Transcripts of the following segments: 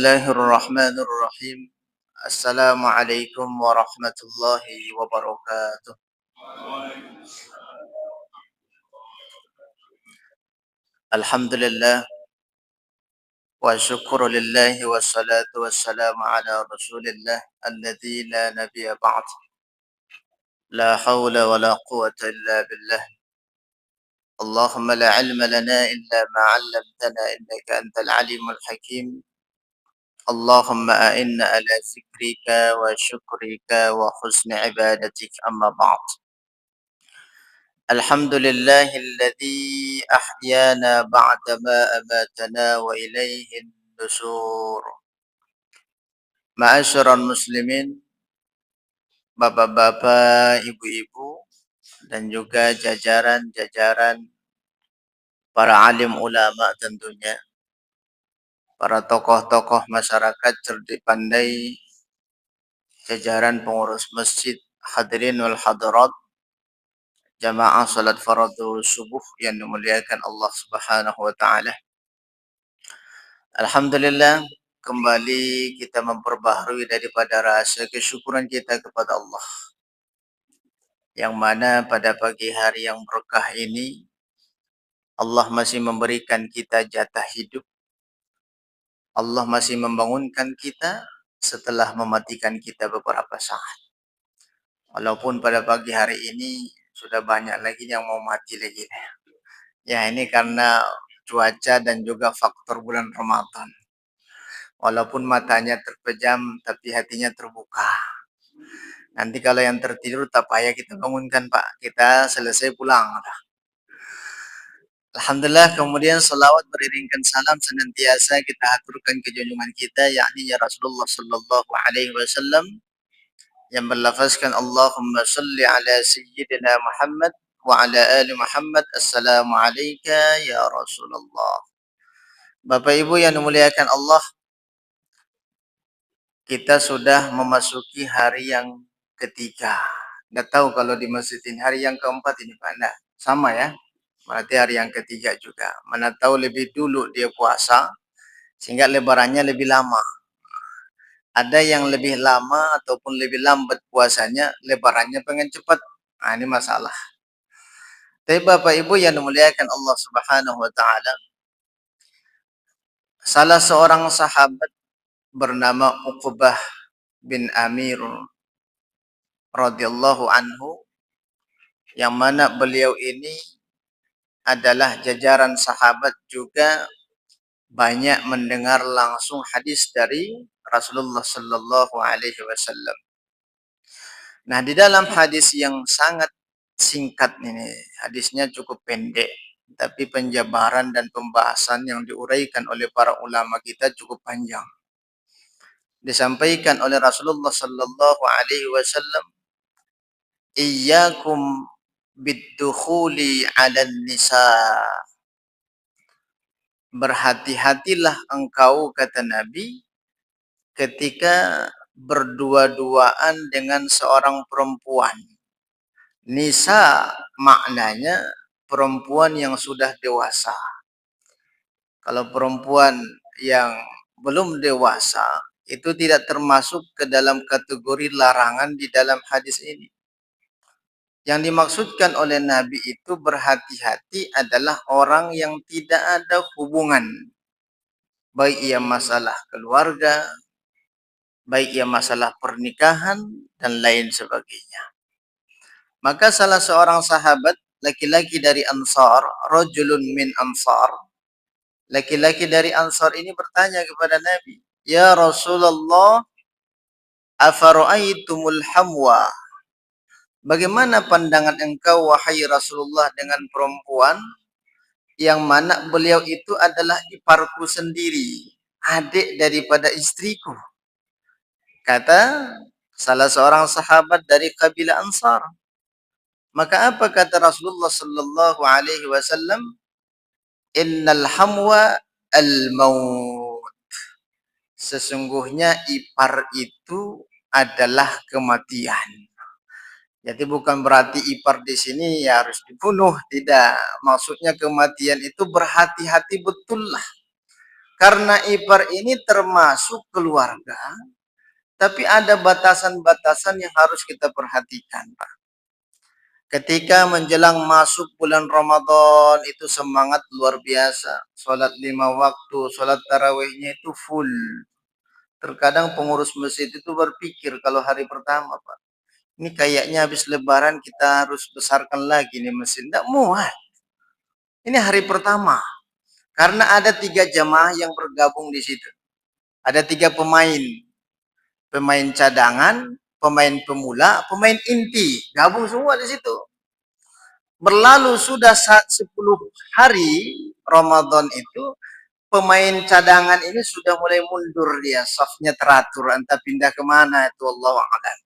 الله الرحمن الرحيم. السلام عليكم ورحمة الله وبركاته. الحمد لله والشكر لله والصلاة والسلام على رسول الله الذي لا نبي بعد. لا حول ولا قوة إلا بالله. اللهم لا علم لنا إلا ما علمتنا إنك أنت العليم الحكيم. اللهم أئنا على ذكرك وشكرك وحسن عبادتك. أما بعد. الحمد لله الذي أحيانا بعدما أماتنا وإليه النشور. Ma'asyiral muslimin, bapak-bapak, ibu-ibu, dan juga jajaran-jajaran para alim ulama tentunya, para tokoh-tokoh masyarakat cerdik pandai, jajaran pengurus masjid, hadirin wal hadirat, jamaah salat fardu subuh yang dimuliakan Allah Subhanahu wa taala. Alhamdulillah, kembali kita memperbaharui daripada rasa kesyukuran kita kepada Allah, yang mana pada pagi hari yang berkah ini Allah masih memberikan kita jatah hidup. Allah masih membangunkan kita setelah mematikan kita beberapa saat. Walaupun pada pagi hari ini sudah banyak lagi yang mau mati lagi. Ya, ini karena cuaca dan juga faktor bulan Ramadan. Walaupun matanya terpejam, tapi hatinya terbuka. Nanti kalau yang tertidur, tak payah kita bangunkan, Pak. Kita selesai pulang. Alhamdulillah, kemudian salawat beriringkan salam senantiasa kita aturkan ke junjungan kita, yakni ya Rasulullah Sallallahu Alaihi Wasallam, yang berlafazkan Allahumma salli ala Sayyidina Muhammad wa ala ali Muhammad. Assalamu alayka ya Rasulullah. Bapak Ibu yang dimuliakan Allah, kita sudah memasuki hari yang ketiga. Nggak tahu kalau di masjid ini hari yang keempat ini Pak. Nah, sama ya. Berarti hari yang ketiga juga. Mana tahu lebih dulu dia puasa, sehingga lebarannya lebih lama. Ada yang lebih lama ataupun lebih lambat puasanya, lebarannya pengen cepat. Nah, ini masalah. Tapi Bapak Ibu yang dimuliakan Allah Subhanahu wa taala, salah seorang sahabat bernama Uqbah bin Amir radhiyallahu anhu, yang mana beliau ini adalah jajaran sahabat juga banyak mendengar langsung hadis dari Rasulullah sallallahu alaihi wasallam. Nah, di dalam hadis yang sangat singkat ini, hadisnya cukup pendek, tapi penjabaran dan pembahasan yang diuraikan oleh para ulama kita cukup panjang. Disampaikan oleh Rasulullah sallallahu alaihi wasallam, "Iyyakum bid-dukhuli 'alan nisa." Berhati-hatilah engkau, kata Nabi, ketika berdua-duaan dengan seorang perempuan. Nisa maknanya perempuan yang sudah dewasa. Kalau perempuan yang belum dewasa, itu tidak termasuk ke dalam kategori larangan di dalam hadis ini. Yang dimaksudkan oleh Nabi itu berhati-hati adalah orang yang tidak ada hubungan, baik ia masalah keluarga, baik ia masalah pernikahan, dan lain sebagainya. Maka salah seorang sahabat, laki-laki dari Ansar, rajulun min Ansar, laki-laki dari Ansar ini bertanya kepada Nabi, "Ya Rasulullah, afara'aitumul hamwa?" Bagaimana pandangan engkau, wahai Rasulullah, dengan perempuan yang mana beliau itu adalah iparku sendiri, adik daripada istriku? Kata salah seorang sahabat dari kabilah Ansar. Maka apa kata Rasulullah sallallahu alaihi wasallam? Innal hamwa al-maut. Sesungguhnya ipar itu adalah kematian. Jadi bukan berarti ipar di sini ya harus dibunuh, tidak. Maksudnya kematian itu berhati-hati betul lah. Karena ipar ini termasuk keluarga, tapi ada batasan-batasan yang harus kita perhatikan, Pak. Ketika menjelang masuk bulan Ramadan itu semangat luar biasa. Sholat 5 waktu, sholat tarawihnya itu full. Terkadang pengurus masjid itu berpikir kalau hari pertama, Pak, ini kayaknya habis lebaran kita harus besarkan lagi nih masjid. Tidak muat. Ini hari pertama. Karena ada 3 jamaah yang bergabung di situ. Ada 3 pemain. Pemain cadangan, pemain pemula, pemain inti. Gabung semua di situ. Berlalu sudah 10 hari Ramadan itu, pemain cadangan ini sudah mulai mundur dia. Safnya teratur, entah pindah kemana itu Allah a'lam.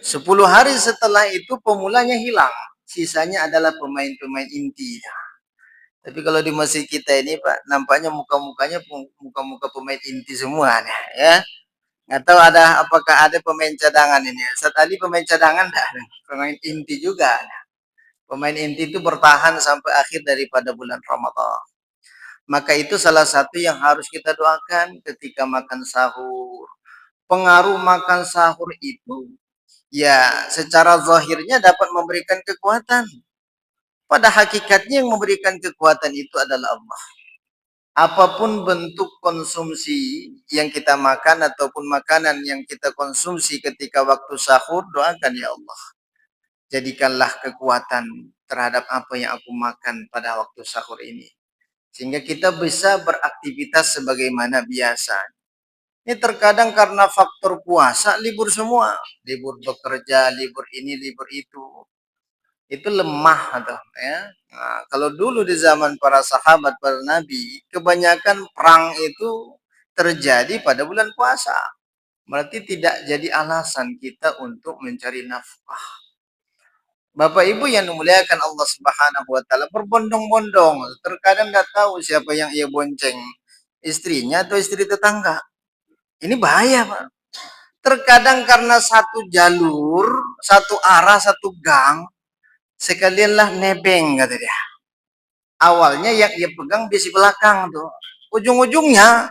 10 hari setelah itu pemulanya hilang. Sisanya adalah pemain-pemain inti. Tapi kalau di masjid kita ini, Pak, nampaknya muka-mukanya muka-muka pemain inti semua nih, ya. Nggak tahu apakah ada pemain cadangan ini. Ustaz Ali pemain cadangan enggak? Pemain inti juga. Pemain inti itu bertahan sampai akhir daripada bulan Ramadan. Maka itu salah satu yang harus kita doakan ketika makan sahur. Pengaruh makan sahur itu ya secara zahirnya dapat memberikan kekuatan. Pada hakikatnya yang memberikan kekuatan itu adalah Allah. Apapun bentuk konsumsi yang kita makan ataupun makanan yang kita konsumsi ketika waktu sahur, doakan ya Allah. Jadikanlah kekuatan terhadap apa yang aku makan pada waktu sahur ini. Sehingga kita bisa beraktivitas sebagaimana biasa. Ini terkadang karena faktor puasa, libur semua. Libur bekerja, libur ini, libur itu. Itu lemah atau ya. Nah, kalau dulu di zaman para sahabat, para nabi, kebanyakan perang itu terjadi pada bulan puasa. Berarti tidak jadi alasan kita untuk mencari nafkah. Bapak Ibu yang dimuliakan Allah Subhanahu wa taala, berbondong-bondong, terkadang nggak tahu siapa yang ia bonceng, istrinya atau istri tetangga. Ini bahaya, Pak. Terkadang karena satu jalur, satu arah, satu gang, sekalianlah nebeng kata dia. Awalnya yang ia pegang besi belakang tuh. Ujung-ujungnya,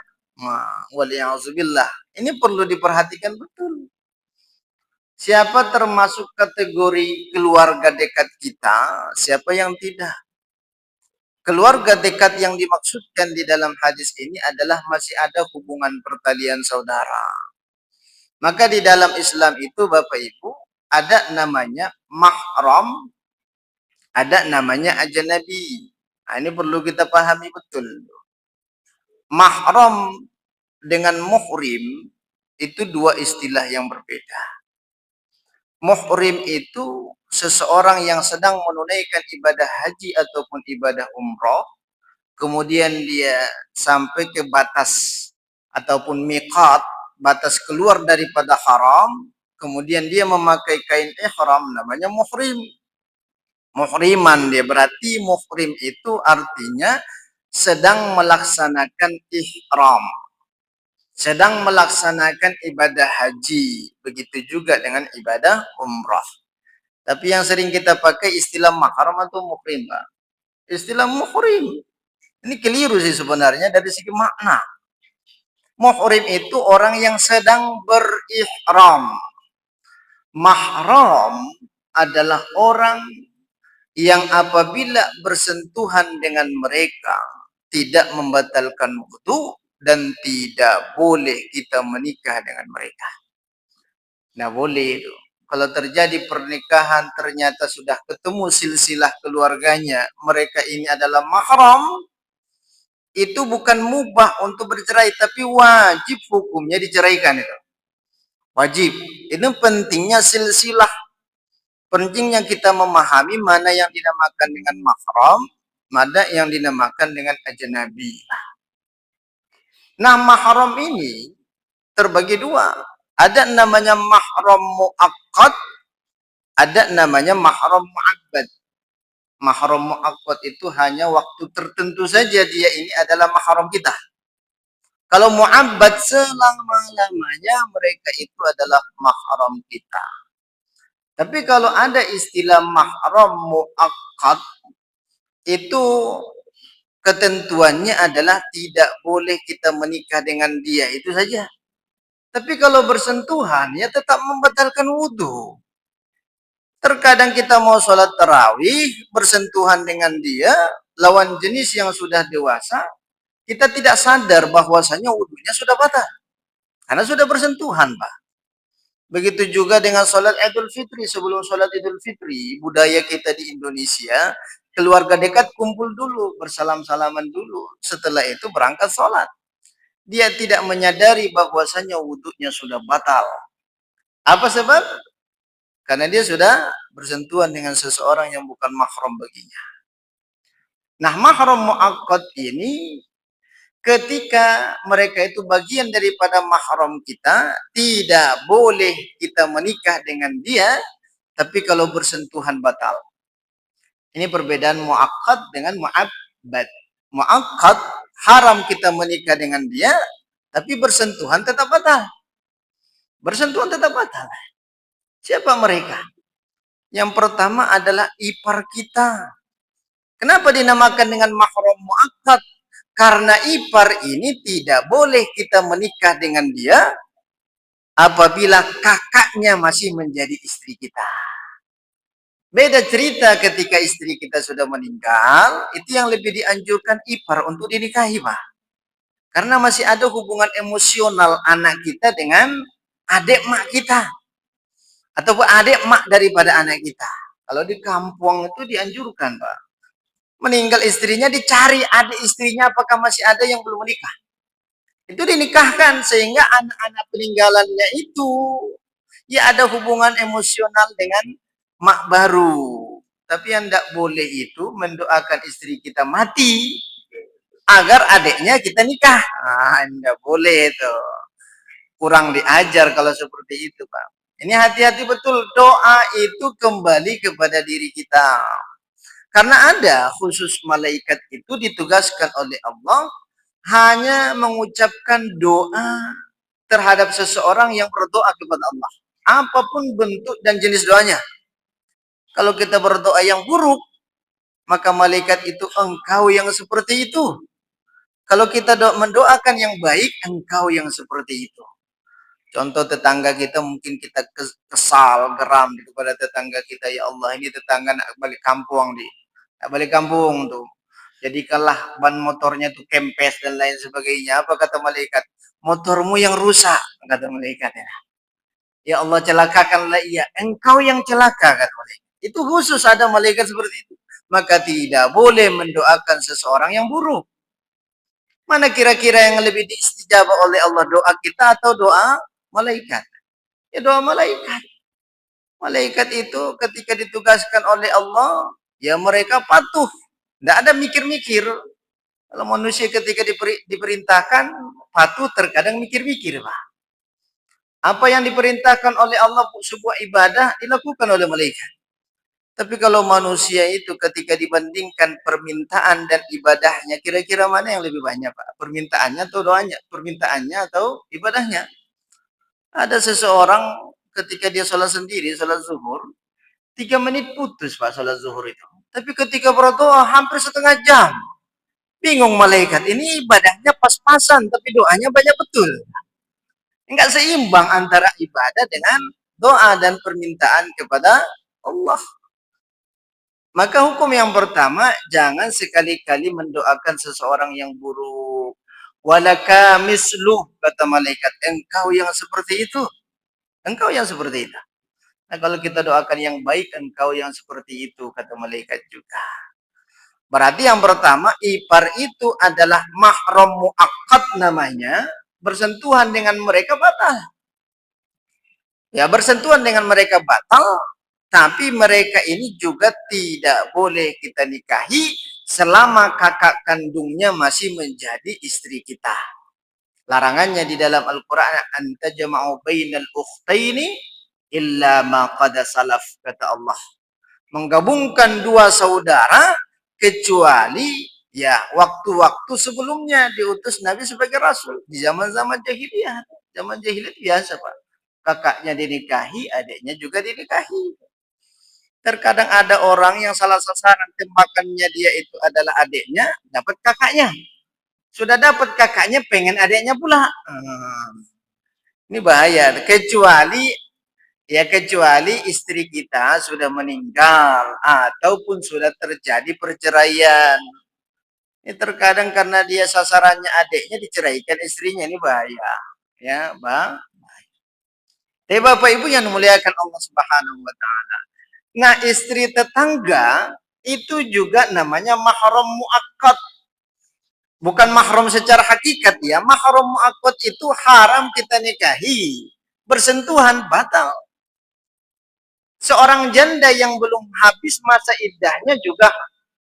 waliyahzubillah. Ini perlu diperhatikan betul. Siapa termasuk kategori keluarga dekat kita, siapa yang tidak. Keluarga dekat yang dimaksudkan di dalam hadis ini adalah masih ada hubungan pertalian saudara. Maka di dalam Islam itu Bapak Ibu, ada namanya mahram, ada namanya ajnabi. Nah, ini perlu kita pahami betul. Mahram dengan muhrim itu 2 istilah yang berbeda. Muhrim itu seseorang yang sedang menunaikan ibadah haji ataupun ibadah umroh, kemudian dia sampai ke batas ataupun miqat, batas keluar daripada haram, kemudian dia memakai kain ihram, namanya muhrim. Muhriman dia, berarti muhrim itu artinya sedang melaksanakan ihram, sedang melaksanakan ibadah haji, begitu juga dengan ibadah umrah. Tapi yang sering kita pakai istilah mahram atau muhrim, Pak. Istilah muhrim ini keliru sih sebenarnya dari segi makna. Muhrim itu orang yang sedang berihram. Mahram adalah orang yang apabila bersentuhan dengan mereka tidak membatalkan wudu dan tidak boleh kita menikah dengan mereka. Nah boleh itu. Kalau terjadi pernikahan ternyata sudah ketemu silsilah keluarganya, mereka ini adalah mahram, itu bukan mubah untuk bercerai, tapi wajib hukumnya diceraikan itu. Wajib. Itu pentingnya silsilah. Pentingnya kita memahami mana yang dinamakan dengan mahram, mana yang dinamakan dengan ajnabi. Nah, mahram ini terbagi 2. Ada namanya mahram muaqqat, ada namanya mahram mu'abbad. Mahram muaqqat itu hanya waktu tertentu saja dia ini adalah mahram kita. Kalau mu'abbad selama-lamanya mereka itu adalah mahram kita. Tapi kalau ada istilah mahram muaqqat itu ketentuannya adalah tidak boleh kita menikah dengan dia, itu saja. Tapi kalau bersentuhan, ya tetap membatalkan wudhu. Terkadang kita mau sholat tarawih, bersentuhan dengan dia, lawan jenis yang sudah dewasa, kita tidak sadar bahwasanya wudhunya sudah batal. Karena sudah bersentuhan, Pak. Begitu juga dengan sholat Idul Fitri. Sebelum sholat Idul Fitri, budaya kita di Indonesia, keluarga dekat kumpul dulu, bersalam-salaman dulu. Setelah itu berangkat sholat. Dia tidak menyadari bahwasanya wudhunya sudah batal. Apa sebab? Karena dia sudah bersentuhan dengan seseorang yang bukan mahram baginya. Nah, mahram muakkad ini ketika mereka itu bagian daripada mahram kita, tidak boleh kita menikah dengan dia, tapi kalau bersentuhan batal. Ini perbedaan muakkad dengan mu'abbad. Muakkad haram kita menikah dengan dia, tapi bersentuhan tetap batal. Bersentuhan tetap batal. Siapa mereka? Yang pertama adalah ipar kita. Kenapa dinamakan dengan mahram muakkad? Karena ipar ini tidak boleh kita menikah dengan dia apabila kakaknya masih menjadi istri kita. Beda cerita ketika istri kita sudah meninggal, itu yang lebih dianjurkan ipar untuk dinikahi, Pak. Karena masih ada hubungan emosional anak kita dengan adik mak kita. Ataupun adik mak daripada anak kita. Kalau di kampung itu dianjurkan, Pak. Meninggal istrinya, dicari adik istrinya apakah masih ada yang belum menikah. Itu dinikahkan sehingga anak-anak peninggalannya itu ya ada hubungan emosional dengan mak baru. Tapi yang tidak boleh itu mendoakan istri kita mati agar adiknya kita nikah. Tidak boleh itu. Kurang diajar kalau seperti itu, Pak. Ini hati-hati betul. Doa itu kembali kepada diri kita. Karena ada khusus malaikat itu ditugaskan oleh Allah hanya mengucapkan doa terhadap seseorang yang berdoa kepada Allah. Apapun bentuk dan jenis doanya. Kalau kita berdoa yang buruk, maka malaikat itu engkau yang seperti itu. Kalau kita mendoakan yang baik, engkau yang seperti itu. Contoh tetangga kita mungkin kita kesal, geram kepada tetangga kita. Ya Allah, ini tetangga nak balik kampung di. Nak balik kampung tuh. Jadikanlah ban motornya tuh kempes dan lain sebagainya. Apa kata malaikat? Motormu yang rusak, kata malaikat ya. Ya Allah, celakakanlah ia. Engkau yang celaka, kata malaikat. Itu khusus ada malaikat seperti itu. Maka tidak boleh mendoakan seseorang yang buruk. Mana kira-kira yang lebih diistijabah oleh Allah, doa kita atau doa malaikat? Ya doa malaikat. Malaikat itu ketika ditugaskan oleh Allah, ya mereka patuh. Tidak ada mikir-mikir. Kalau manusia ketika diperintahkan, patuh terkadang mikir-mikir, Pak. Apa yang diperintahkan oleh Allah sebuah ibadah dilakukan oleh malaikat. Tapi kalau manusia itu ketika dibandingkan permintaan dan ibadahnya, kira-kira mana yang lebih banyak, Pak? Permintaannya atau doanya? Permintaannya atau ibadahnya? Ada seseorang ketika dia sholat sendiri, sholat zuhur, 3 menit putus, Pak, sholat zuhur itu. Tapi ketika berdoa hampir setengah jam. Bingung malaikat, ini ibadahnya pas-pasan, tapi doanya banyak betul. Enggak seimbang antara ibadah dengan doa dan permintaan kepada Allah. Maka hukum yang pertama, jangan sekali-kali mendoakan seseorang yang buruk. Walaka misluh, kata malaikat, engkau yang seperti itu. Engkau yang seperti itu. Nah, kalau kita doakan yang baik, engkau yang seperti itu, kata malaikat juga. Berarti yang pertama, ipar itu adalah mahram muakkad namanya. Bersentuhan dengan mereka batal. Ya, bersentuhan dengan mereka batal. Tapi mereka ini juga tidak boleh kita nikahi selama kakak kandungnya masih menjadi istri kita. Larangannya di dalam Al-Quran, anta jama'u bainal ukhtaini illa ma qad salaf, kata Allah. Menggabungkan dua saudara kecuali ya waktu-waktu sebelumnya diutus Nabi sebagai Rasul. Di zaman-zaman jahiliyah. Zaman jahiliyah biasa, Pak. Kakaknya dinikahi, adiknya juga dinikahi. Terkadang ada orang yang salah sasaran tembakannya dia itu adalah adiknya, dapat kakaknya. Sudah dapat kakaknya, pengen adiknya pula. Ini bahaya. Kecuali istri kita sudah meninggal ataupun sudah terjadi perceraian. Ini terkadang karena dia sasarannya adiknya diceraikan istrinya, ini bahaya. Ya, Bang. Tapi Bapak Ibu yang memuliakan Allah Subhanahu wa taala. Nah, istri tetangga itu juga namanya mahram muakkad. Bukan mahram secara hakikat ya. Mahram muakkad itu haram kita nikahi. Bersentuhan batal. Seorang janda yang belum habis masa iddahnya juga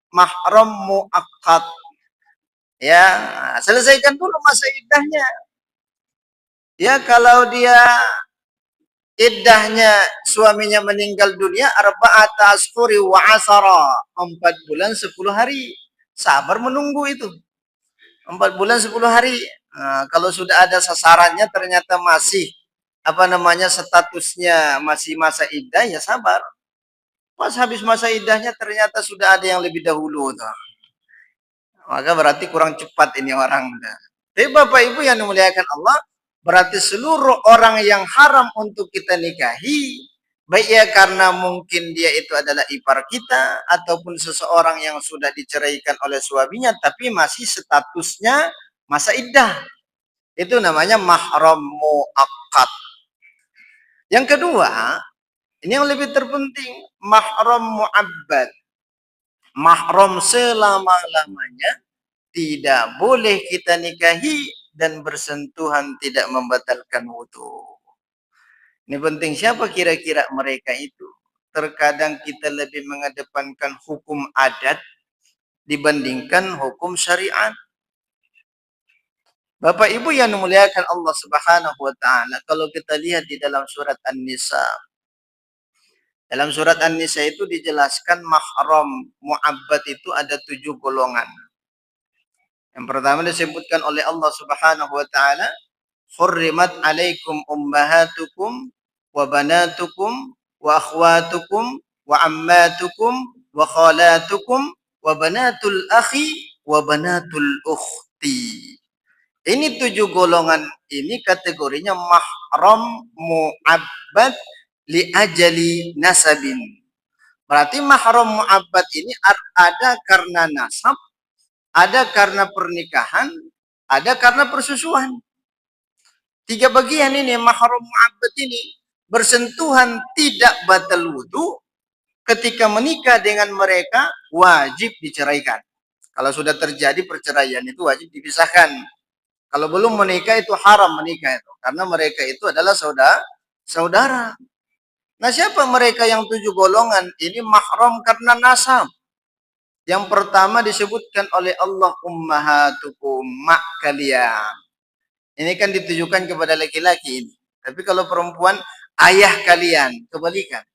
mahram muakkad. Ya, selesaikan dulu masa iddahnya. Ya, kalau dia iddahnya suaminya meninggal dunia arba'ata ashuri wa asara, 4 bulan 10 hari. Sabar menunggu itu. 4 bulan 10 hari. Nah, kalau sudah ada sasarannya ternyata masih statusnya masih masa iddah, ya sabar. Pas habis masa iddahnya ternyata sudah ada yang lebih dahulu tuh. Maka berarti kurang cepat ini orang. Tapi Bapak Ibu yang dimuliakan Allah, berarti seluruh orang yang haram untuk kita nikahi, baik ya karena mungkin dia itu adalah ipar kita, ataupun seseorang yang sudah diceraikan oleh suaminya, tapi masih statusnya masa iddah. Itu namanya mahram muakkad. Yang kedua, ini yang lebih terpenting, mahram mu'abbad. Mahram selama-lamanya tidak boleh kita nikahi dan bersentuhan tidak membatalkan wudu. Ini penting, siapa kira-kira mereka itu? Terkadang kita lebih mengedepankan hukum adat dibandingkan hukum syariat. Bapak Ibu yang memuliakan Allah Subhanahu wa taala, kalau kita lihat di dalam surat An-Nisa. Dalam surat An-Nisa itu dijelaskan mahram mu'abbad itu ada 7 golongan. Yang pertama disebutkan oleh Allah Subhanahu wa taala, "Hurrimat 'alaikum ummahatukum wa banatukum wa akhwatukum wa ammatukum wa khalatukum wa banatul akhi wa banatul ukhti." Ini 7 golongan ini kategorinya mahram mu'abbad li ajali nasabin. Berarti mahram mu'abbad ini ada karena nasab, ada karena pernikahan, ada karena persusuan. 3 bagian ini mahram mu'abbad ini. Bersentuhan tidak batal wudu, ketika menikah dengan mereka wajib diceraikan. Kalau sudah terjadi perceraian itu wajib dipisahkan. Kalau belum menikah itu haram menikah itu, karena mereka itu adalah saudara. Nah, siapa mereka yang 7 golongan? Ini mahram karena nasab. Yang pertama disebutkan oleh Allah ummahatukum, mak kalian. Ini kan ditujukan kepada laki-laki ini. Tapi kalau perempuan, ayah kalian, kebalikan.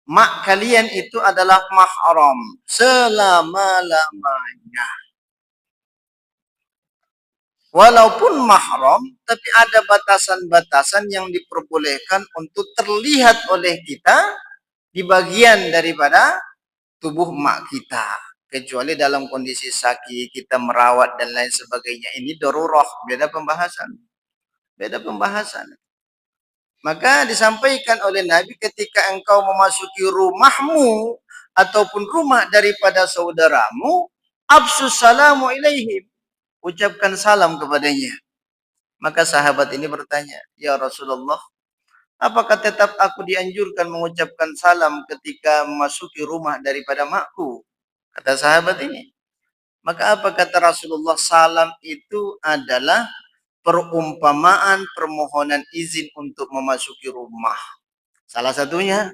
Mak kalian itu adalah mahram selama-lamanya. Walaupun mahram, tapi ada batasan-batasan yang diperbolehkan untuk terlihat oleh kita di bagian daripada tubuh mak kita. Kecuali dalam kondisi sakit, kita merawat dan lain sebagainya. Ini darurah, beda pembahasan. Beda pembahasan. Maka disampaikan oleh Nabi, ketika engkau memasuki rumahmu ataupun rumah daripada saudaramu, absus salamu ilaihim. Ucapkan salam kepadanya. Maka sahabat ini bertanya, "Ya Rasulullah, apakah tetap aku dianjurkan mengucapkan salam ketika memasuki rumah daripada makku?" Kata sahabat ini. Maka apa kata Rasulullah? Salam itu adalah perumpamaan permohonan izin untuk memasuki rumah. Salah satunya.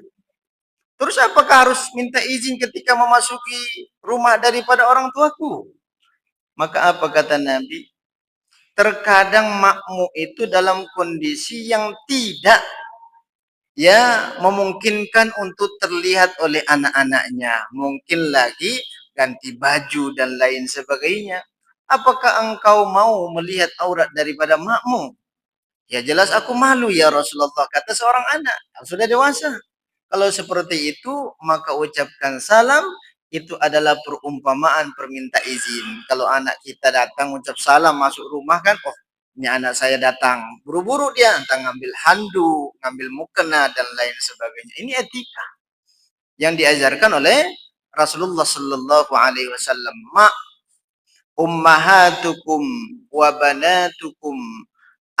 Terus apakah harus minta izin ketika memasuki rumah daripada orang tuaku? Maka apa kata Nabi? Terkadang makmu itu dalam kondisi yang tidak memungkinkan untuk terlihat oleh anak-anaknya. Mungkin lagi ganti baju dan lain sebagainya. Apakah engkau mau melihat aurat daripada makmu? Ya jelas aku malu ya Rasulullah, kata seorang anak yang sudah dewasa. Kalau seperti itu, maka ucapkan salam, itu adalah perumpamaan perminta izin. Kalau anak kita datang ucap salam masuk rumah kan, oh ini anak saya datang. Buru-buru dia, entah ngambil handuk, ngambil mukena, dan lain sebagainya. Ini etika yang diajarkan oleh Rasulullah Sallallahu Alaihi Wasallam. Ma ummahatukum wa banatukum,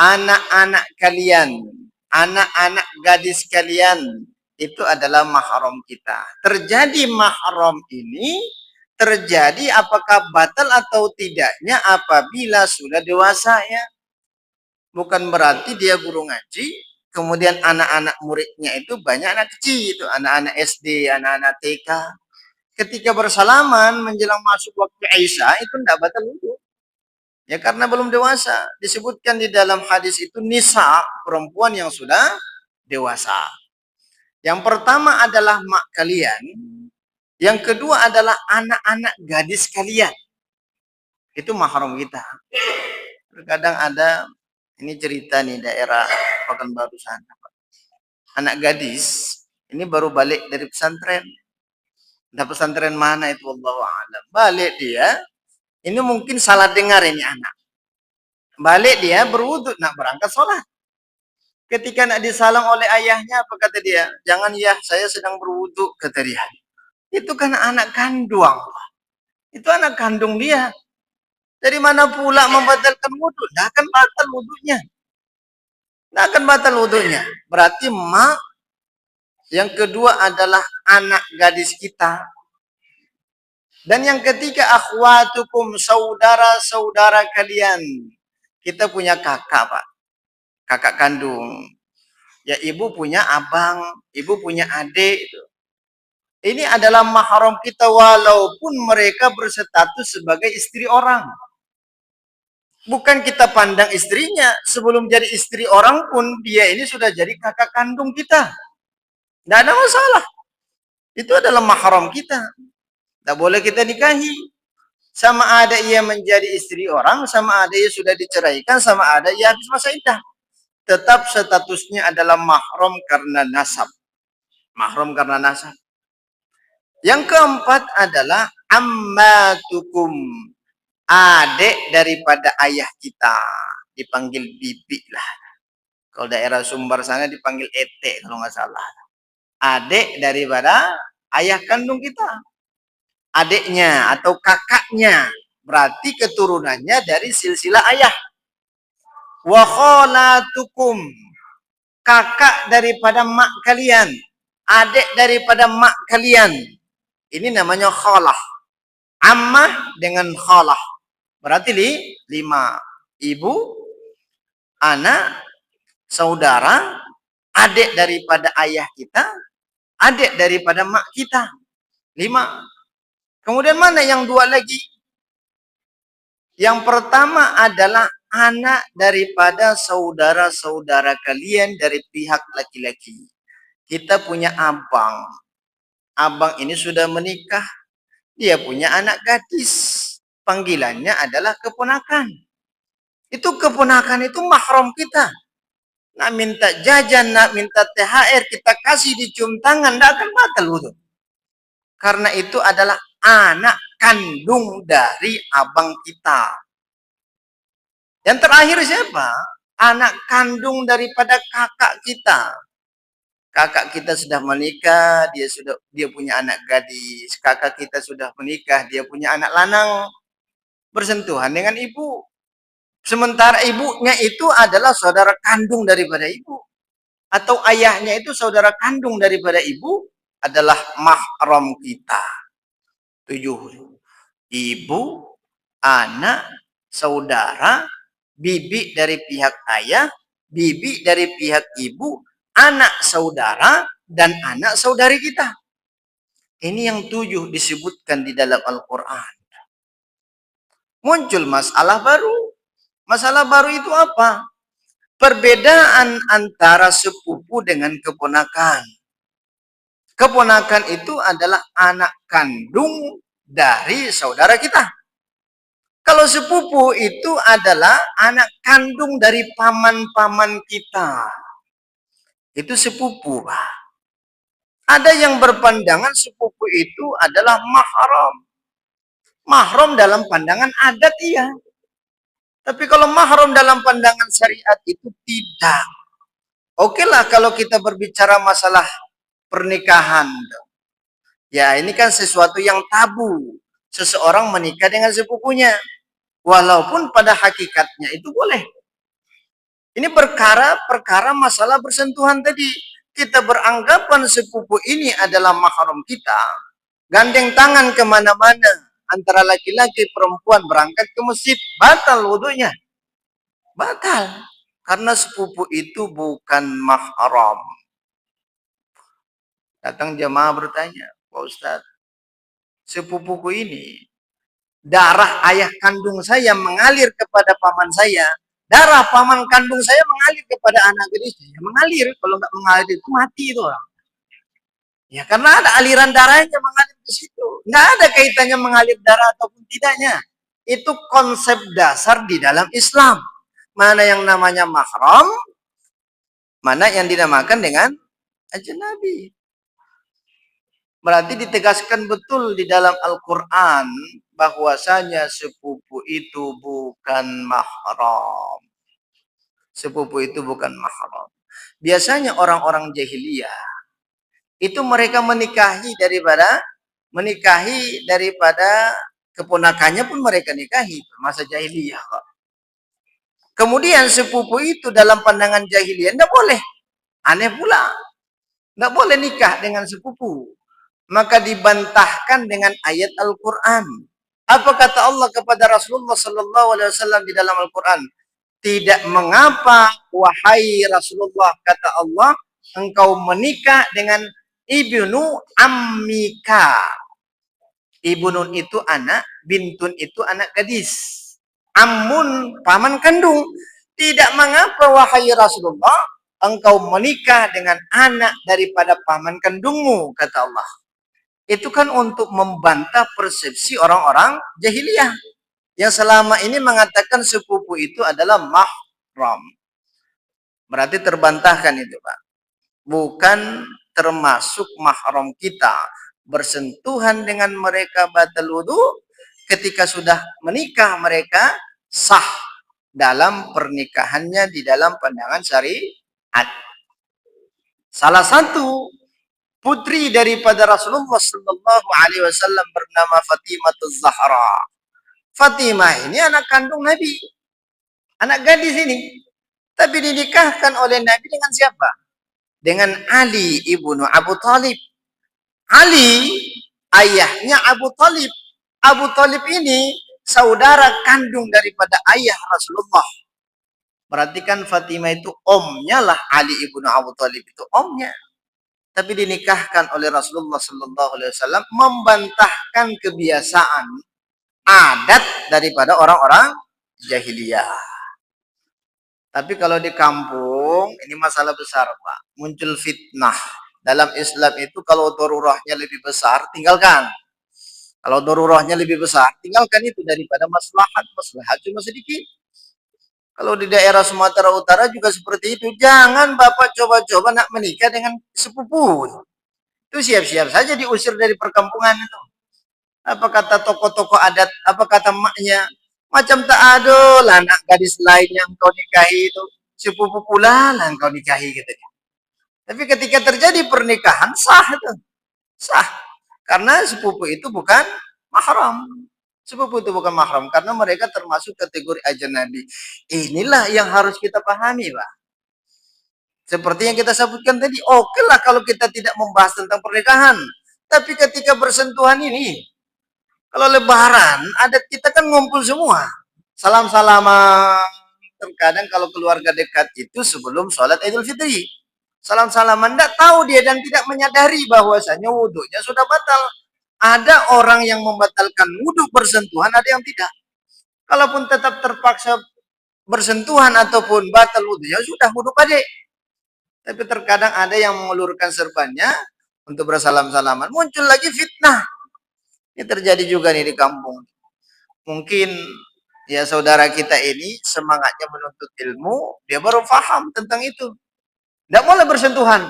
anak-anak kalian, anak-anak gadis kalian itu adalah mahram kita. Terjadi mahram ini terjadi apakah batal atau tidaknya apabila sudah dewasa ya. Bukan berarti dia guru ngaji, kemudian anak-anak muridnya itu banyak anak kecil, itu anak-anak SD, anak-anak TK. Ketika bersalaman menjelang masuk waktu Isya itu tidak batal wudu. Ya karena belum dewasa. Disebutkan di dalam hadis itu nisa, perempuan yang sudah dewasa. Yang pertama adalah mak kalian. Yang kedua adalah anak-anak gadis kalian. Itu mahram kita. Terkadang ada, ini cerita nih daerah Pekanbaru sana. Anak gadis, ini baru balik dari pesantren. Nah pesantren mana itu wallahu a'lam. Balik dia, ini mungkin salah dengar ini anak. Balik dia berwudu nak berangkat sholat. Ketika nak disalam oleh ayahnya, apa kata dia? Jangan ya, saya sedang berwudu, kata dia. Itu kan anak kandung. Itu anak kandung dia. Dari mana pula membatalkan wudu? Tidak akan batal wudunya. Tidak akan batal wudunya. Berarti mak. Yang kedua adalah anak gadis kita. Dan yang ketiga akhwatukum, saudara-saudara kalian. Kita punya kakak, Pak. Kakak kandung. Ya ibu punya abang, ibu punya adik. Ini adalah mahram kita walaupun mereka berstatus sebagai istri orang. Bukan kita pandang istrinya, sebelum jadi istri orang pun dia ini sudah jadi kakak kandung kita. Tidak ada masalah. Itu adalah mahram kita. Tidak boleh kita nikahi. Sama ada ia menjadi istri orang, sama ada ia sudah diceraikan, sama ada ia habis masa iddah. Tetap statusnya adalah mahram karena nasab. Mahram karena nasab. Yang keempat adalah ammatukum, adik daripada ayah kita. Dipanggil bibi lah. Kalau daerah Sumbar sana dipanggil ete kalau nggak salah. Adik daripada ayah kandung kita. Adiknya atau kakaknya. Berarti keturunannya dari silsilah ayah. Wa khalatukum, kakak daripada mak kalian. Adik daripada mak kalian. Ini namanya khalah. Ammah dengan khalah. Berarti 5. Ibu, anak, saudara, adik daripada ayah kita, adik daripada mak kita. 5. Kemudian mana yang 2 lagi? Yang pertama adalah anak daripada saudara-saudara kalian dari pihak laki-laki. Kita punya abang. Abang ini sudah menikah. Dia punya anak gadis. Panggilannya adalah keponakan. Itu keponakan itu mahram kita. Nak minta jajan, nak minta THR, kita kasih dicium tangan, tidak akan batal wudu. Karena itu adalah anak kandung dari abang kita. Yang terakhir siapa? Anak kandung daripada kakak kita. Kakak kita sudah menikah, dia punya anak gadis. Kakak kita sudah menikah, dia punya anak lanang. Bersentuhan dengan ibu. Sementara ibunya itu adalah saudara kandung daripada ibu. Atau ayahnya itu saudara kandung daripada ibu adalah mahram kita. 7. Ibu, anak, saudara, bibi dari pihak ayah, bibi dari pihak ibu, anak saudara, dan anak saudari kita. Ini yang 7 disebutkan di dalam Al-Quran. Muncul masalah baru. Masalah baru itu apa? Perbedaan antara sepupu dengan keponakan. Keponakan itu adalah anak kandung dari saudara kita. Kalau sepupu itu adalah anak kandung dari paman-paman kita. Itu sepupu, Pak. Ada yang berpandangan sepupu itu adalah mahram. Mahram dalam pandangan adat iya. Tapi kalau mahram dalam pandangan syariat itu tidak. Oke lah kalau kita berbicara masalah pernikahan. Ya ini kan sesuatu yang tabu. Seseorang menikah dengan sepupunya. Walaupun pada hakikatnya itu boleh. Ini perkara masalah bersentuhan tadi. Kita beranggapan sepupu ini adalah mahram kita. Gandeng tangan kemana-mana. Antara laki-laki perempuan berangkat ke masjid. Batal wudhunya. Batal. Karena sepupu itu bukan mahram. Datang jemaah bertanya, Pak Ustaz, sepupuku ini, darah ayah kandung saya mengalir kepada paman saya, darah paman kandung saya mengalir kepada anak gadis saya. Mengalir, kalau nggak mengalir itu mati itu orang. Ya karena ada aliran darahnya mengalir ke situ. Nggak ada kaitannya mengalir darah ataupun tidaknya. Itu konsep dasar di dalam Islam. Mana yang namanya mahram, mana yang dinamakan dengan ajnabi. Berarti ditegaskan betul di dalam Al-Quran bahwasanya sepupu itu bukan mahram. Sepupu itu bukan mahram. Biasanya orang-orang jahiliyah itu mereka menikahi daripada keponakannya pun mereka nikahi masa jahiliyah kok. Kemudian sepupu itu dalam pandangan jahiliyah tidak boleh. Aneh pula. Tidak boleh nikah dengan sepupu. Maka dibantahkan dengan ayat Al-Quran. Apa kata Allah kepada Rasulullah Sallallahu Alaihi Wasallam di dalam Al-Quran? Tidak mengapa, wahai Rasulullah, kata Allah, engkau menikah dengan ibnu ammika. Ibnun itu anak, bintun itu anak gadis. Ammun, paman kandung. Tidak mengapa, wahai Rasulullah, engkau menikah dengan anak daripada paman kandungmu, kata Allah. Itu kan untuk membantah persepsi orang-orang jahiliyah yang selama ini mengatakan sepupu itu adalah mahram. Berarti terbantahkan itu, Pak. Bukan termasuk mahram kita. Bersentuhan dengan mereka batal wudu, ketika sudah menikah mereka sah dalam pernikahannya di dalam pandangan syariat. Salah satu putri daripada Rasulullah Sallallahu Alaihi Wasallam bernama Fatimah Zahra. Fatimah ini anak kandung Nabi, anak gadis ini. Tapi dinikahkan oleh Nabi dengan siapa? Dengan Ali ibnu Abu Talib. Ali ayahnya Abu Talib. Abu Talib ini saudara kandung daripada ayah Rasulullah. Berarti kan Fatimah itu omnya lah, Ali ibnu Abu Talib itu omnya. Tapi dinikahkan oleh Rasulullah Sallallahu Alaihi Wasallam, membantahkan kebiasaan adat daripada orang-orang jahiliyah. Tapi kalau di kampung ini masalah besar, Pak. Muncul fitnah. Dalam Islam itu kalau darurahnya lebih besar, tinggalkan. Kalau darurahnya lebih besar, tinggalkan itu daripada maslahat. Maslahat cuma sedikit. Kalau di daerah Sumatera Utara juga seperti itu. Jangan Bapak coba-coba nak menikah dengan sepupu. Itu siap-siap saja diusir dari perkampungan itu. Apa kata tokoh-tokoh adat, apa kata maknya, macam tak ada lah anak gadis lain yang kau nikahi itu. Sepupu pula lah kau nikahi gitu. Tapi ketika terjadi pernikahan, sah itu. Sah. Karena sepupu itu bukan mahram. Sepupu itu bukan mahram. Karena mereka termasuk kategori ajnabi. Inilah yang harus kita pahami, Pak. Seperti yang kita sebutkan tadi, oke lah kalau kita tidak membahas tentang pernikahan. Tapi ketika bersentuhan ini, kalau lebaran, adat kita kan ngumpul semua. Salam-salaman. Terkadang kalau keluarga dekat itu sebelum sholat Idul Fitri. Salam-salaman, tidak tahu dia dan tidak menyadari bahwasanya wudhunya sudah batal. Ada orang yang membatalkan wudhu bersentuhan, ada yang tidak. Kalaupun tetap terpaksa bersentuhan ataupun batal wudhunya, sudah wudhu pada. Tapi terkadang ada yang mengulurkan serbannya untuk bersalam-salaman. Muncul lagi fitnah. Ini terjadi juga nih di kampung. Mungkin ya saudara kita ini semangatnya menuntut ilmu, dia baru paham tentang itu. Tidak boleh bersentuhan.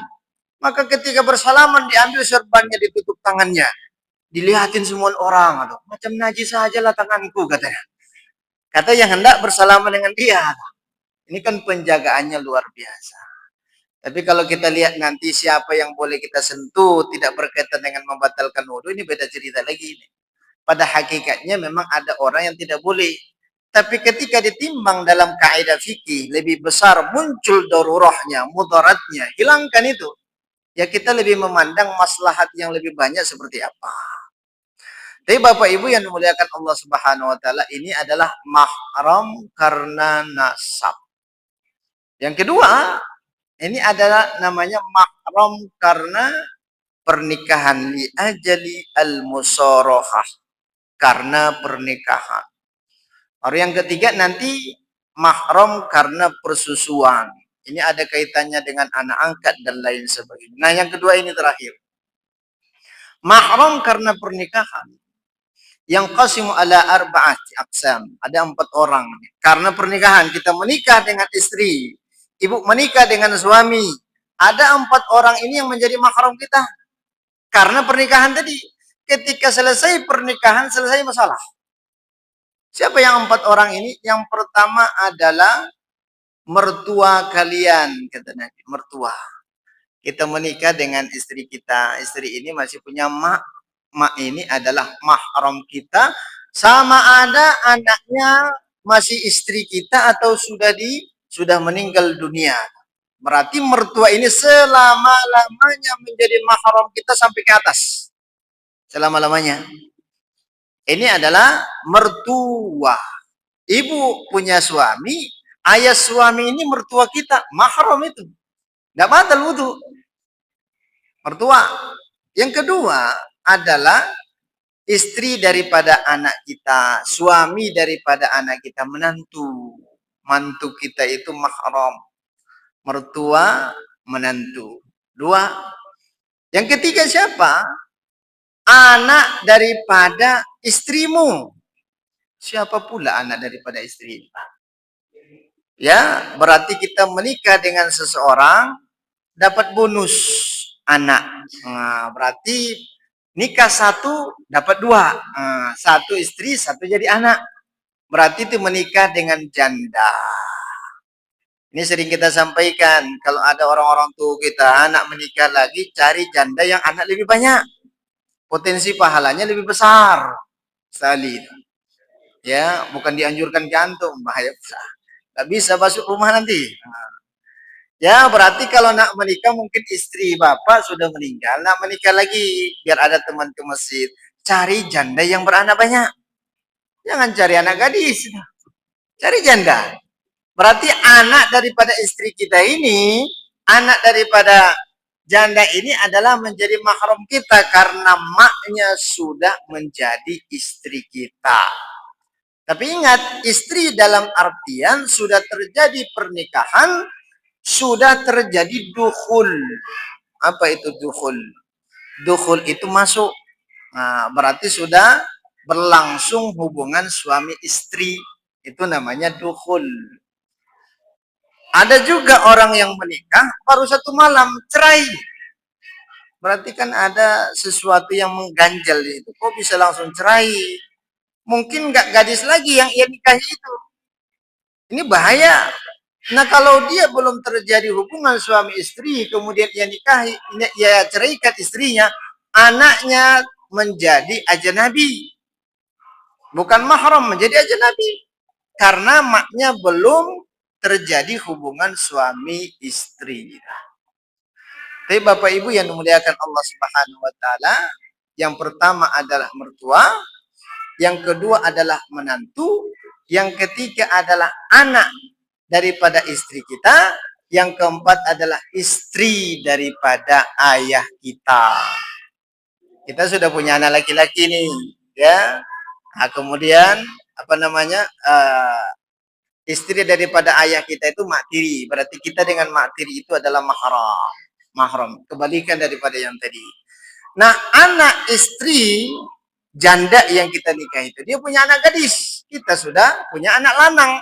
Maka ketika bersalaman diambil serbannya, ditutup tangannya, dilihatin semua orang. Aduh, macam najis sajalah tanganku katanya. Kata yang hendak bersalaman dengan dia. Ini kan penjagaannya luar biasa. Tapi kalau kita lihat nanti siapa yang boleh kita sentuh tidak berkaitan dengan membatalkan wudhu, ini beda cerita lagi. Pada hakikatnya memang ada orang yang tidak boleh. Tapi ketika ditimbang dalam kaidah fikih lebih besar muncul darurahnya, mudaratnya, hilangkan itu. Ya kita lebih memandang maslahat yang lebih banyak seperti apa. Tapi Bapak Ibu yang dimuliakan Allah Subhanahu wa taala, ini adalah mahram karena nasab. Yang kedua, ini adalah namanya mahram karena pernikahan, li ajali al-musarahah, karena pernikahan. Orang yang ketiga nanti mahram karena persusuan. Ini ada kaitannya dengan anak angkat dan lain sebagainya. Nah, yang kedua ini terakhir. Mahram karena pernikahan. Yang qasimu ala arba'ati aqsam. Ada 4 orang. Karena pernikahan kita menikah dengan istri, ibu menikah dengan suami. Ada 4 orang ini yang menjadi mahram kita. Karena pernikahan tadi. Ketika selesai pernikahan, selesai masalah. Siapa yang 4 orang ini? Yang pertama adalah mertua kalian, kata Nabi, mertua. Kita menikah dengan istri kita. Istri ini masih punya mak. Mak ini adalah mahram kita. Sama ada anaknya masih istri kita atau sudah meninggal dunia. Berarti mertua ini selama-lamanya menjadi mahram kita sampai ke atas. Selama-lamanya. Ini adalah mertua. Ibu punya suami, ayah suami ini mertua kita, mahram itu. Tidak batal wudhu. Mertua. Yang kedua adalah istri daripada anak kita, suami daripada anak kita, menantu. Mantu kita itu mahram. Mertua, menantu. 2. Yang ketiga siapa? Anak daripada istrimu. Siapa pula anak daripada istri? Ya, berarti kita menikah dengan seseorang dapat bonus anak. Nah, berarti nikah 1 dapat 2. Nah, 1 istri, 1 jadi anak. Berarti itu menikah dengan janda. Ini sering kita sampaikan. Kalau ada orang-orang tua kita anak menikah lagi, cari janda yang anak lebih banyak. Potensi pahalanya lebih besar. Sekali. Ya, bukan dianjurkan jantung, bahaya besar. Gak bisa masuk rumah nanti. Nah, ya, berarti kalau nak menikah mungkin istri bapak sudah meninggal, nak menikah lagi biar ada teman ke masjid. Cari janda yang beranak banyak. Jangan cari anak gadis. Cari janda. Berarti anak daripada istri kita ini, anak daripada janda ini adalah menjadi mahram kita karena maknya sudah menjadi istri kita. Tapi ingat, istri dalam artian sudah terjadi pernikahan, sudah terjadi dukhul. Apa itu dukhul? Dukhul itu masuk. Nah, berarti sudah berlangsung hubungan suami istri. Itu namanya dukhul. Ada juga orang yang menikah baru 1 malam cerai. Berarti kan ada sesuatu yang mengganjal itu. Kok bisa langsung cerai? Mungkin nggak gadis lagi yang ia nikahi itu. Ini bahaya. Nah, kalau dia belum terjadi hubungan suami istri, kemudian ia nikahi, ia ceraikan istrinya, anaknya menjadi ajnabi. Bukan mahram, menjadi ajnabi. Karena maknya belum terjadi hubungan suami istri. Tapi Bapak Ibu yang dimuliakan Allah Subhanahu wa taala, yang pertama adalah mertua, yang kedua adalah menantu, yang ketiga adalah anak daripada istri kita, yang keempat adalah istri daripada ayah kita. Kita sudah punya anak laki-laki nih, ya. Nah, kemudian apa namanya? Istri daripada ayah kita itu mak tiri. Berarti kita dengan mak tiri itu adalah mahram. Mahram, kebalikan daripada yang tadi. Nah, anak istri janda yang kita nikah itu, dia punya anak gadis. Kita sudah punya anak lanang.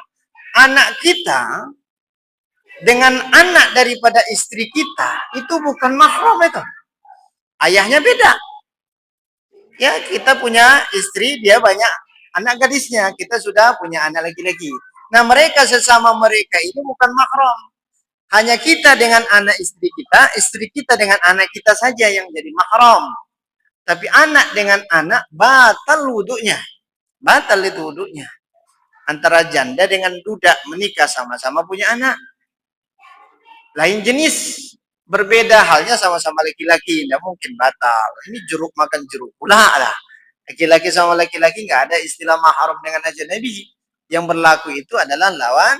Anak kita dengan anak daripada istri kita itu bukan mahram itu. Ayahnya beda. Ya, kita punya istri, dia banyak anak gadisnya. Kita sudah punya anak laki-laki. Nah, mereka sesama mereka itu bukan mahram. Hanya kita dengan anak istri kita dengan anak kita saja yang jadi mahram. Tapi anak dengan anak batal wuduknya. Batal itu wuduknya. Antara janda dengan duda menikah sama-sama punya anak. Lain jenis. Berbeda halnya sama-sama laki-laki. Tidak mungkin batal. Ini jeruk makan jeruk. Ulah lah. Laki-laki sama laki-laki nggak ada istilah mahram dengan ajnabi. Yang berlaku itu adalah lawan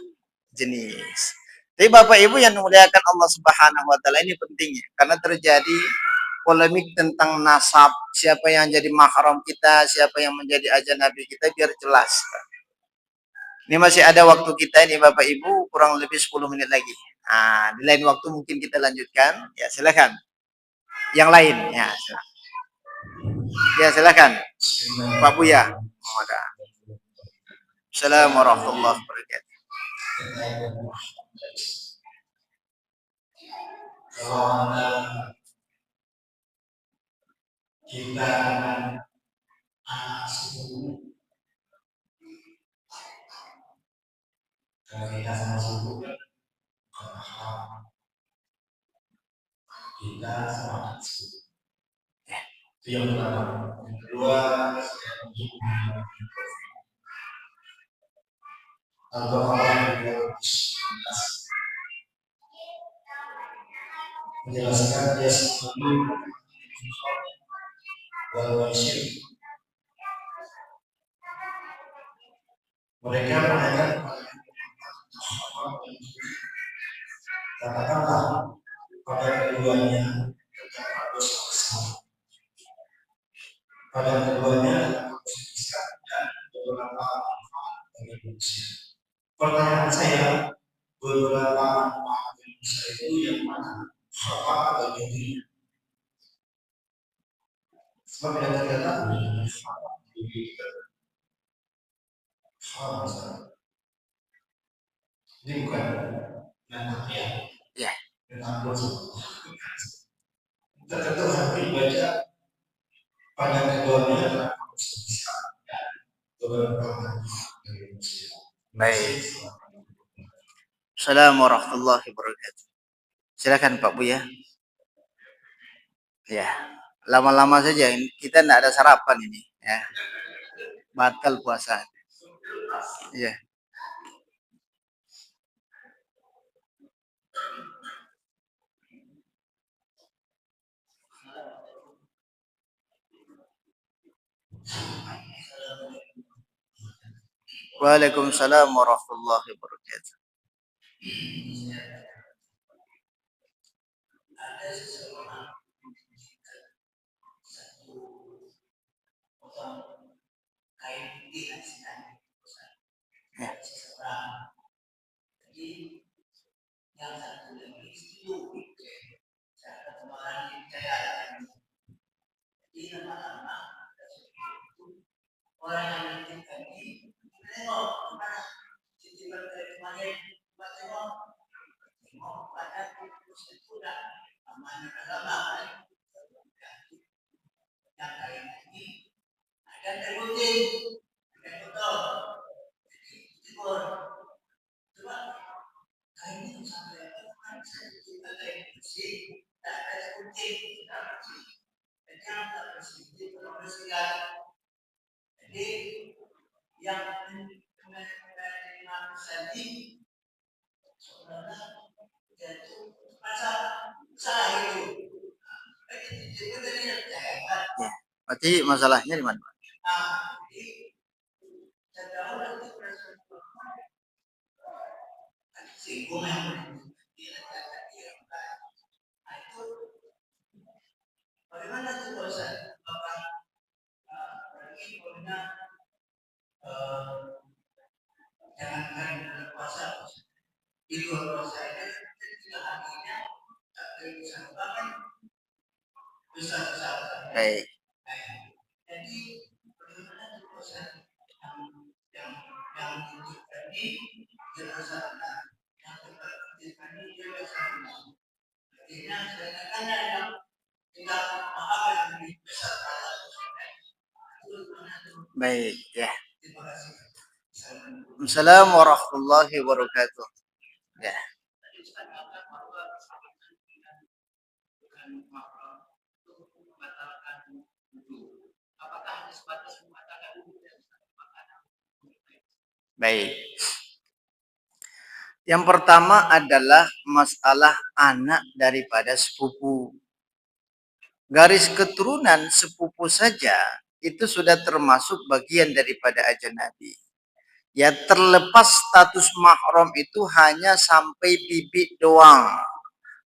jenis. Tapi Bapak Ibu yang memuliakan Allah Subhanahu wa taala, ini pentingnya karena terjadi polemik tentang nasab, siapa yang jadi mahram kita, siapa yang menjadi ajnabi kita, biar jelas. Ini masih ada waktu kita ini Bapak Ibu, kurang lebih 10 menit lagi. Nah, di lain waktu mungkin kita lanjutkan. Ya, silakan. Yang lain, ya. Silakan. Ya, silakan. Pak Buya. Assalamualaikum warahmatullahi wabarakatuh. Kalau Anda kita anak suku, kalau kita sama suku, kita sama suku. Itu yang pertama. Yang kedua, Al-Baqarah menjelaskan dia sebelum wal-masyir. Mereka menanyakan katakanlah pada keduanya terdapat dosa besar. Pada keduanya terdapat dosa besar dan beberapa manfaat bagi manusia. Pertanyaan saya, beberapa manfaat bagi manusia itu yang mana? Apa atau jadinya? Sebab tidak terkata ini bukan tentang ya, tentang dosa. Kita tentu harus baca pada keduanya terdapat dosa besar dan beberapa manfaat bagi manusia. Baik. Assalamualaikum warahmatullahi wabarakatuh. Silakan Pak Buya. Ya, lama-lama saja. Kita tidak ada sarapan ini. Ya, batal puasa. Ya. Waalaikumsalam warahmatullahi wabarakatuh. Ada seseorang kain putih ya. Jadi yang satu lagi setuju kemarin saya jadi lama-lama orang yang menitipkan ini tengok mana titipan dari kemarin tengok pada itu dah amanah agama yang kain ini ada tergunting ada betul timur coba kain itu sampai apa kita kain bersih tak ada tergunting tak bersih dan tak bersih itu bersih jadi yang menerima tadi saudara jatuh pasal salah itu ya, berarti masalahnya di mana? Bagaimana itu dosa? Jangankan bulan puasa, di luar puasa ini tidak hatinya tak bisa bahkan besar-besar. Baik. Jadi bagaimana itu dosa yang ditunjukkan di jenazah yang terkait Baik, ya. Assalamualaikum warahmatullahi wabarakatuh. Ya. Baik. Yang pertama adalah masalah anak daripada sepupu. Garis keturunan sepupu saja itu sudah termasuk bagian daripada ajnabi. Ya, terlepas status mahram itu hanya sampai bibi doang.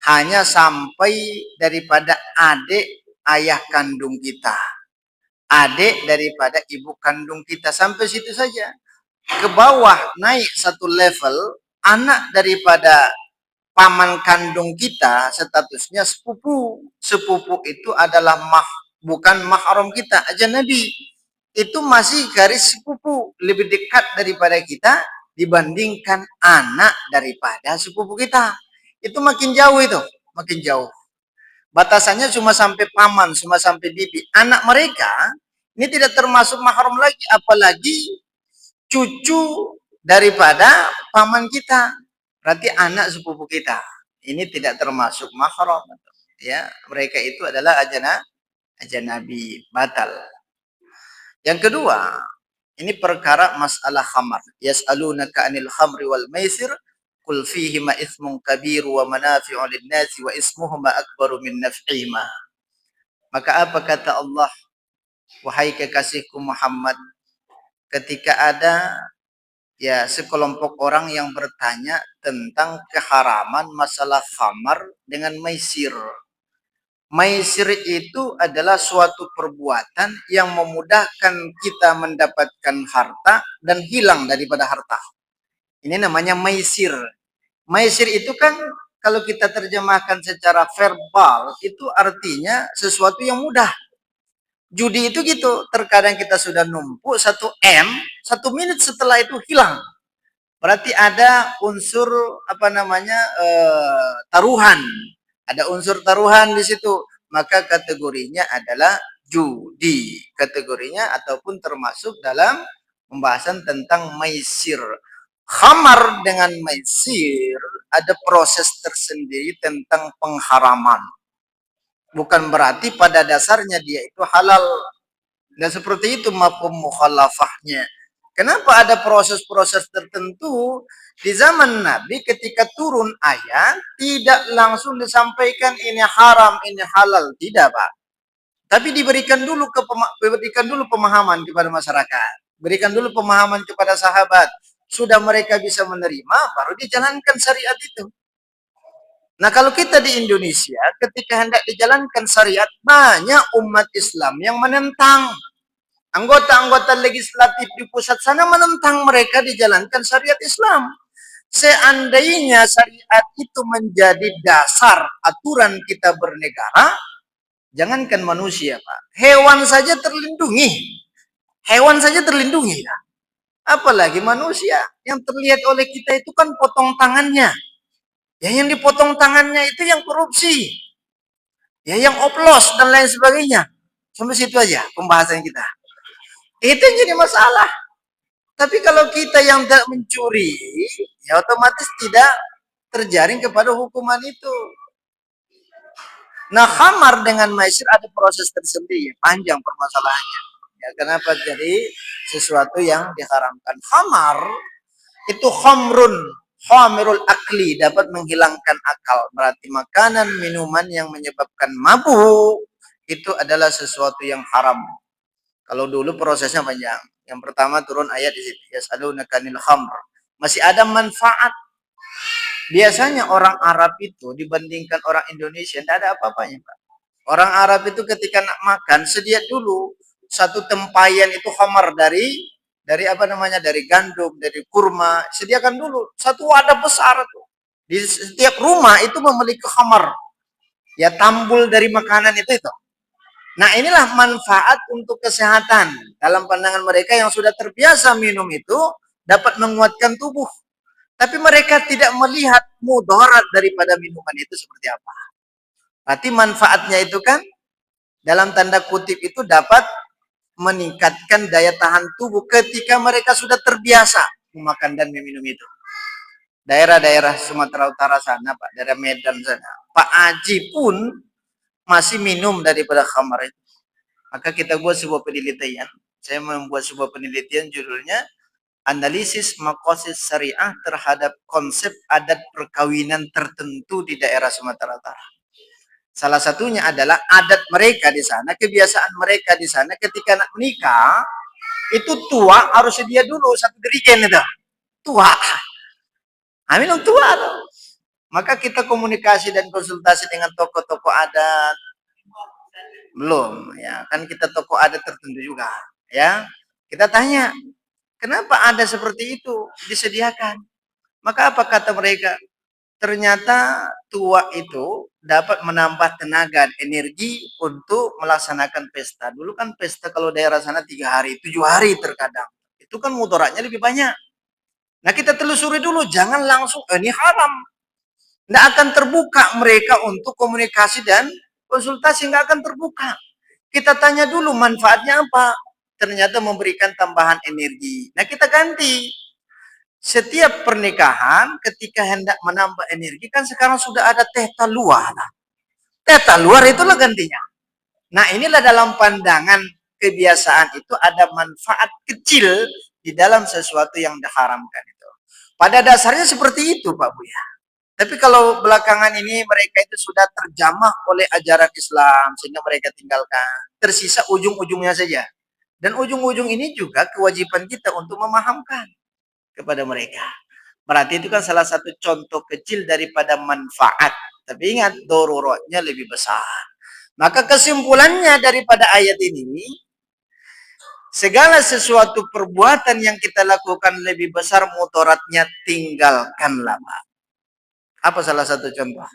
Hanya sampai daripada adik ayah kandung kita. Adik daripada ibu kandung kita. Sampai situ saja. Ke bawah naik satu level, anak daripada paman kandung kita statusnya sepupu. Sepupu itu adalah bukan mahram kita, ajnabi. Itu masih garis sepupu, lebih dekat daripada kita dibandingkan anak daripada sepupu kita. Itu makin jauh itu, makin jauh. Batasannya cuma sampai paman, cuma sampai bibi. Anak mereka ini tidak termasuk mahram lagi, apalagi cucu daripada paman kita. Berarti anak sepupu kita. Ini tidak termasuk mahram. Ya, mereka itu adalah ajnabi, batal. Yang kedua, ini perkara masalah khamar. Yas'alunaka 'anil khamri wal maisir, qul fihima itsmun kabir wa manafi'u lin-nasi wa ismuhuma akbaru min naf'ihima. Maka apa kata Allah, wahai kekasihku Muhammad, ketika ada ya sekelompok orang yang bertanya tentang keharaman masalah khamar dengan maisir. Maisir itu adalah suatu perbuatan yang memudahkan kita mendapatkan harta dan hilang daripada harta. Ini namanya maisir. Maisir itu kan kalau kita terjemahkan secara verbal itu artinya sesuatu yang mudah. Judi itu gitu, terkadang kita sudah numpuk 1 M, 1 menit setelah itu hilang. Berarti ada unsur taruhan. Ada unsur taruhan di situ. Maka kategorinya adalah judi. Kategorinya ataupun termasuk dalam pembahasan tentang maisir. Khamar dengan maisir ada proses tersendiri tentang pengharaman. Bukan berarti pada dasarnya dia itu halal. Dan seperti itu mafhum mukhalafahnya. Kenapa ada proses-proses tertentu di zaman Nabi ketika turun ayat tidak langsung disampaikan ini haram, ini halal, tidak Pak. Tapi diberikan dulu pemahaman kepada masyarakat, berikan dulu pemahaman kepada sahabat, sudah mereka bisa menerima, baru dijalankan syariat itu. Nah kalau kita di Indonesia ketika hendak dijalankan syariat, banyak umat Islam yang menentang. Anggota-anggota legislatif di pusat sana menentang mereka dijalankan syariat Islam. Seandainya syariat itu menjadi dasar aturan kita bernegara, jangankan manusia, Pak. Hewan saja terlindungi. Hewan saja terlindungi. Ya. Apalagi manusia. Yang terlihat oleh kita itu kan potong tangannya. Ya, yang dipotong tangannya itu yang korupsi. Ya, yang oplos dan lain sebagainya. Sampai situ aja pembahasan kita. Itu yang jadi masalah. Tapi kalau kita yang tidak mencuri, ya otomatis tidak terjaring kepada hukuman itu. Nah, khamar dengan maisir ada proses tersendiri, panjang permasalahannya. Ya, kenapa jadi sesuatu yang diharamkan? Khamar itu khamirul akli, dapat menghilangkan akal. Berarti makanan, minuman yang menyebabkan mabuk itu adalah sesuatu yang haram. Kalau dulu prosesnya panjang. Yang pertama turun ayat di situ. Yas'alunaka 'anil khamr. Masih ada manfaat. Biasanya orang Arab itu dibandingkan orang Indonesia tidak ada apa-apanya, Pak. Orang Arab itu ketika nak makan sedia dulu satu tempayan itu khamar dari dari gandum, dari kurma, sediakan dulu satu wadah besar tuh. Di setiap rumah itu memiliki khamar. Ya tambul dari makanan itu. Nah inilah manfaat untuk kesehatan. Dalam pandangan mereka yang sudah terbiasa minum itu dapat menguatkan tubuh. Tapi mereka tidak melihat mudarat daripada minuman itu seperti apa. Berarti manfaatnya itu kan dalam tanda kutip itu dapat meningkatkan daya tahan tubuh ketika mereka sudah terbiasa memakan dan meminum itu. Daerah-daerah Sumatera Utara sana, Pak, daerah Medan sana, Pak Haji pun masih minum daripada khamar itu. Maka kita buat sebuah penelitian. Saya membuat sebuah penelitian judulnya Analisis Maqasid Syariah terhadap konsep adat perkawinan tertentu di daerah Sumatera Utara. Salah satunya adalah adat mereka di sana, kebiasaan mereka di sana ketika nak menikah, itu tua harus sedia dulu satu jerigen itu. Tua. Minum tua tuh. Maka kita komunikasi dan konsultasi dengan tokoh-tokoh adat. Belum, ya. Kan kita tokoh adat tertentu juga, ya. Kita tanya, kenapa ada seperti itu disediakan? Maka apa kata mereka? Ternyata tua itu dapat menambah tenaga, energi untuk melaksanakan pesta. Dulu kan pesta kalau daerah sana 3 hari, 7 hari terkadang. Itu kan mudaratnya lebih banyak. Nah kita telusuri dulu, jangan langsung, ini haram. Nggak akan terbuka mereka untuk komunikasi dan konsultasi, nggak akan terbuka. Kita tanya dulu manfaatnya apa. Ternyata memberikan tambahan energi. Nah kita ganti. Setiap pernikahan ketika hendak menambah energi, kan sekarang sudah ada teh taluar. Teh taluar itulah gantinya. Nah inilah dalam pandangan kebiasaan itu ada manfaat kecil di dalam sesuatu yang diharamkan itu. Pada dasarnya seperti itu Pak Buya. Tapi kalau belakangan ini mereka itu sudah terjamah oleh ajaran Islam sehingga mereka tinggalkan. Tersisa ujung-ujungnya saja. Dan ujung-ujung ini juga kewajiban kita untuk memahamkan kepada mereka. Berarti itu kan salah satu contoh kecil daripada manfaat. Tapi ingat, dororotnya lebih besar. Maka kesimpulannya daripada ayat ini, segala sesuatu perbuatan yang kita lakukan lebih besar mudaratnya, tinggalkanlah. Apa salah satu contoh?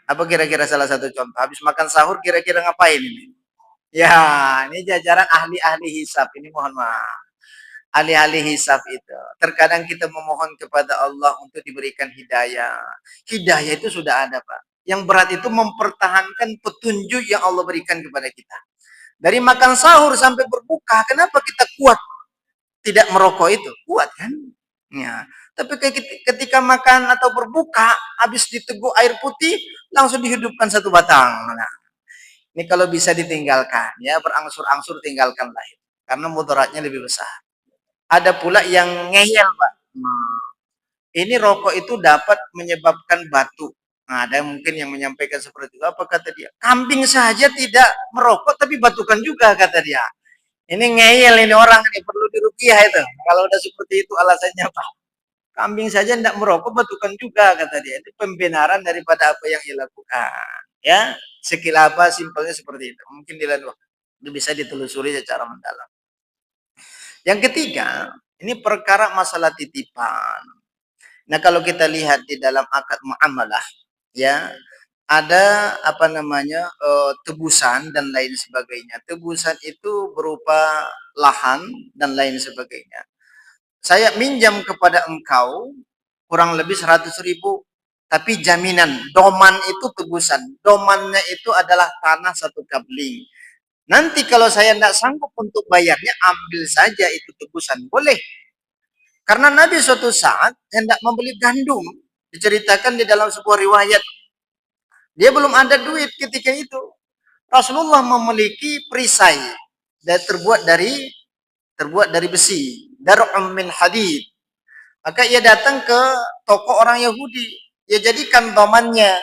Apa kira-kira salah satu contoh? Habis makan sahur kira-kira ngapain ini? Ya, ini jajaran ahli-ahli hisab. Ini mohon maaf. Ahli-ahli hisab itu. Terkadang kita memohon kepada Allah untuk diberikan hidayah. Hidayah itu sudah ada, Pak. Yang berat itu mempertahankan petunjuk yang Allah berikan kepada kita. Dari makan sahur sampai berbuka, kenapa kita kuat tidak merokok itu? Kuat kan? Ya. Tapi ketika makan atau berbuka, habis diteguk air putih, langsung dihidupkan satu batang. Nah, ini kalau bisa ditinggalkan, ya berangsur-angsur tinggalkanlah. Karena mudaratnya lebih besar. Ada pula yang ngeyel, Pak. Ini rokok itu dapat menyebabkan batuk. Nah, ada mungkin yang menyampaikan seperti itu. Apa kata dia? Kambing saja tidak merokok, tapi batukan juga, kata dia. Ini ngeyel ini orang, ini perlu diruqyah itu. Kalau udah seperti itu alasannya, Pak. Kambing saja tidak merokok, batukan juga, kata dia. Itu pembenaran daripada apa yang ia lakukan. Ya, sekilapa simpelnya seperti itu. Mungkin di lain waktu bisa ditelusuri secara mendalam. Yang ketiga, ini perkara masalah titipan. Nah, kalau kita lihat di dalam akad muamalah, ya, ada apa namanya tebusan dan lain sebagainya. Tebusan itu berupa lahan dan lain sebagainya. Saya minjam kepada engkau kurang lebih 100.000, tapi jaminan doman itu tebusan. Domannya itu adalah tanah satu kabling. Nanti kalau saya tidak sanggup untuk bayarnya, ambil saja itu tebusan. Boleh. Karena Nabi suatu saat hendak membeli gandum. Diceritakan di dalam sebuah riwayat. Dia belum ada duit ketika itu. Rasulullah memiliki perisai dan terbuat dari besi. Dar'um min hadid. Maka ia datang ke toko orang Yahudi. Ia jadikan domannya.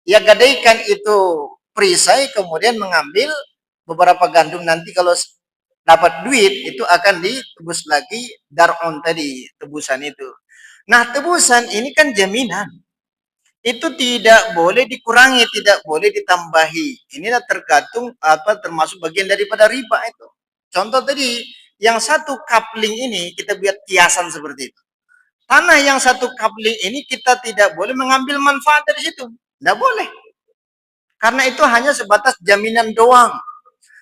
Ia gadaikan itu perisai, kemudian mengambil beberapa gandum. Nanti kalau dapat duit itu akan ditebus lagi dar'un tadi, tebusan itu. Nah, tebusan ini kan jaminan. Itu tidak boleh dikurangi, tidak boleh ditambahi. Inilah tergantung termasuk bagian daripada riba itu. Contoh tadi, yang satu kapling ini kita buat kiasan seperti itu. Tanah yang satu kapling ini kita tidak boleh mengambil manfaat dari situ. Tidak boleh. Karena itu hanya sebatas jaminan doang.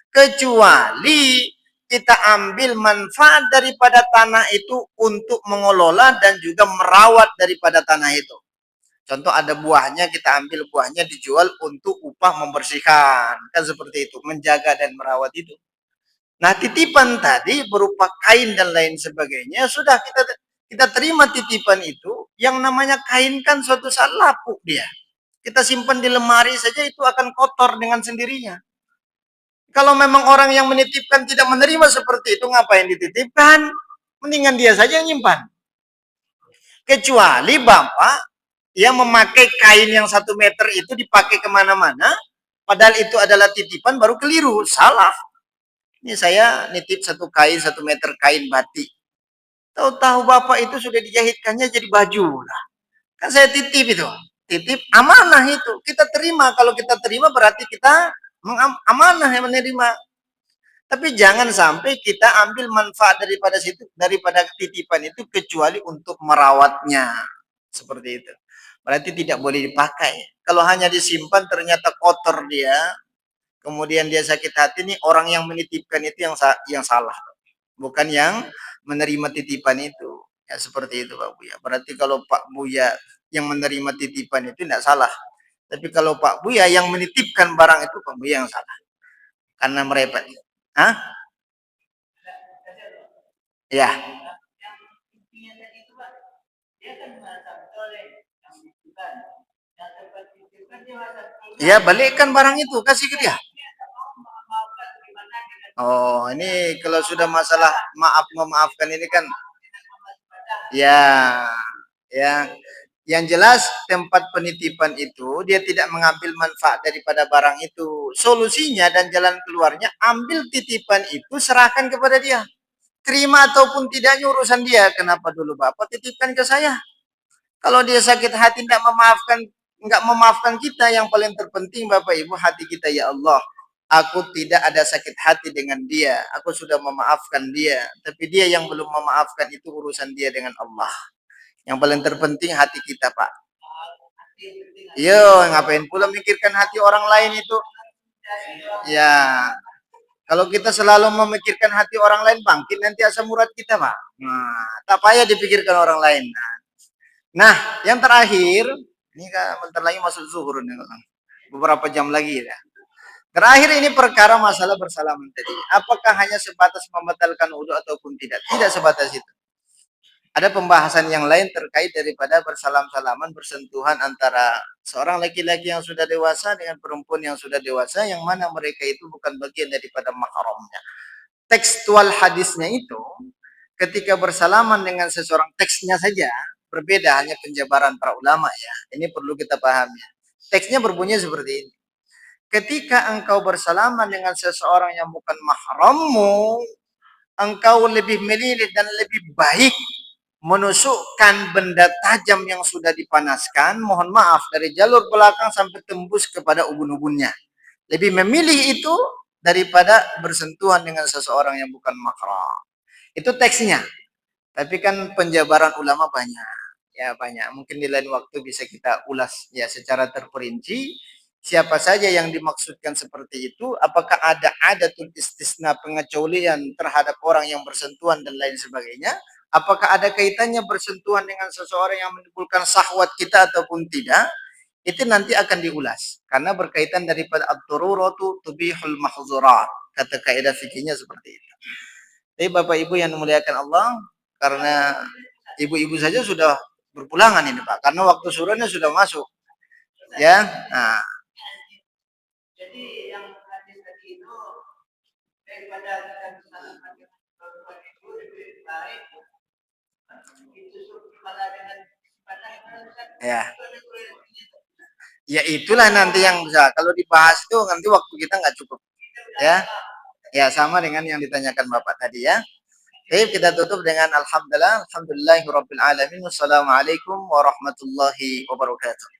Kecuali kita ambil manfaat daripada tanah itu untuk mengelola dan juga merawat daripada tanah itu. Contoh ada buahnya, kita ambil buahnya dijual untuk upah membersihkan. Kan seperti itu, menjaga dan merawat itu. Nah, titipan tadi berupa kain dan lain sebagainya, sudah kita terima titipan itu, yang namanya kain kan suatu saat lapuk dia. Kita simpan di lemari saja itu akan kotor dengan sendirinya. Kalau memang orang yang menitipkan tidak menerima seperti itu, ngapain dititipkan? Mendingan dia saja yang nyimpan. Kecuali Bapak yang memakai kain yang 1 meter itu dipakai kemana-mana, padahal itu adalah titipan, baru keliru, salah. Ini saya nitip 1 meter kain batik. Tahu-tahu Bapak itu sudah dijahitkannya jadi baju. Nah, kan saya titip itu. Titip amanah itu. Kita terima. Kalau kita terima berarti kita amanah yang menerima. Tapi jangan sampai kita ambil manfaat daripada situ, daripada titipan itu kecuali untuk merawatnya. Seperti itu. Berarti tidak boleh dipakai. Kalau hanya disimpan ternyata kotor dia, kemudian dia sakit hati, nih orang yang menitipkan itu yang salah. Bukan yang menerima titipan itu. Ya seperti itu Pak Buya. Berarti kalau Pak Buya yang menerima titipan itu tidak salah. Tapi kalau Pak Buya yang menitipkan barang itu, Pak Buya yang salah. Karena merepet. Hah? Ya. Ya, balikkan barang itu, kasih ke dia. Oh, ini kalau sudah masalah maaf memaafkan ini kan, ya, ya. Yang jelas tempat penitipan itu dia tidak mengambil manfaat daripada barang itu. Solusinya dan jalan keluarnya, ambil titipan itu, serahkan kepada dia. Terima ataupun tidaknya urusan dia. Kenapa dulu Bapak titipkan ke saya? Kalau dia sakit hati nggak memaafkan kita, yang paling terpenting Bapak Ibu hati kita, ya Allah. Aku tidak ada sakit hati dengan dia. Aku sudah memaafkan dia. Tapi dia yang belum memaafkan, itu urusan dia dengan Allah. Yang paling terpenting hati kita, Pak. Yo, ngapain pula mikirkan hati orang lain itu? Ya, kalau kita selalu memikirkan hati orang lain, bangkit nanti asam urat kita, Pak. Nah, tak payah dipikirkan orang lain. Nah, yang terakhir, ini kan bentar lagi masuk zuhur nih, beberapa jam lagi ya. Terakhir ini perkara masalah bersalaman tadi. Apakah hanya sebatas membatalkan wudhu ataupun tidak? Tidak sebatas itu. Ada pembahasan yang lain terkait daripada bersalam-salaman, bersentuhan antara seorang laki-laki yang sudah dewasa dengan perempuan yang sudah dewasa, yang mana mereka itu bukan bagian daripada mahramnya. Tekstual hadisnya itu, ketika bersalaman dengan seseorang, teksnya saja berbeda, hanya penjabaran para ulama ya. Ini perlu kita pahami. Teksnya berbunyi seperti ini. Ketika engkau bersalaman dengan seseorang yang bukan mahrammu, engkau lebih melilit dan lebih baik menusukkan benda tajam yang sudah dipanaskan, mohon maaf, dari jalur belakang sampai tembus kepada ubun-ubunnya. Lebih memilih itu daripada bersentuhan dengan seseorang yang bukan mahram. Itu teksnya. Tapi kan penjabaran ulama banyak. Ya banyak. Mungkin di lain waktu bisa kita ulas ya secara terperinci. Siapa saja yang dimaksudkan seperti itu, apakah ada adatul istisna, pengecualian terhadap orang yang bersentuhan dan lain sebagainya, apakah ada kaitannya bersentuhan dengan seseorang yang menimbulkan syahwat kita ataupun tidak, itu nanti akan diulas, karena berkaitan daripada ad-daruratu tubihul mahzurat, kata kaidah fikihnya seperti itu. Tapi Bapak Ibu yang dimuliakan Allah, karena ibu-ibu saja sudah berpulangan ini Pak, karena waktu suruhnya sudah masuk ya. Nah, jadi yang hadis tadi itu daripada kita bersalaman dengan perempuan itu lebih baik itu malah dengan ya. Ya itulah nanti yang bisa. Kalau dibahas itu nanti waktu kita nggak cukup. Ya. Ya sama dengan yang ditanyakan Bapak tadi ya. Baik, kita tutup dengan alhamdulillahirabbil alamin. Wassalamualaikum warahmatullahi wabarakatuh.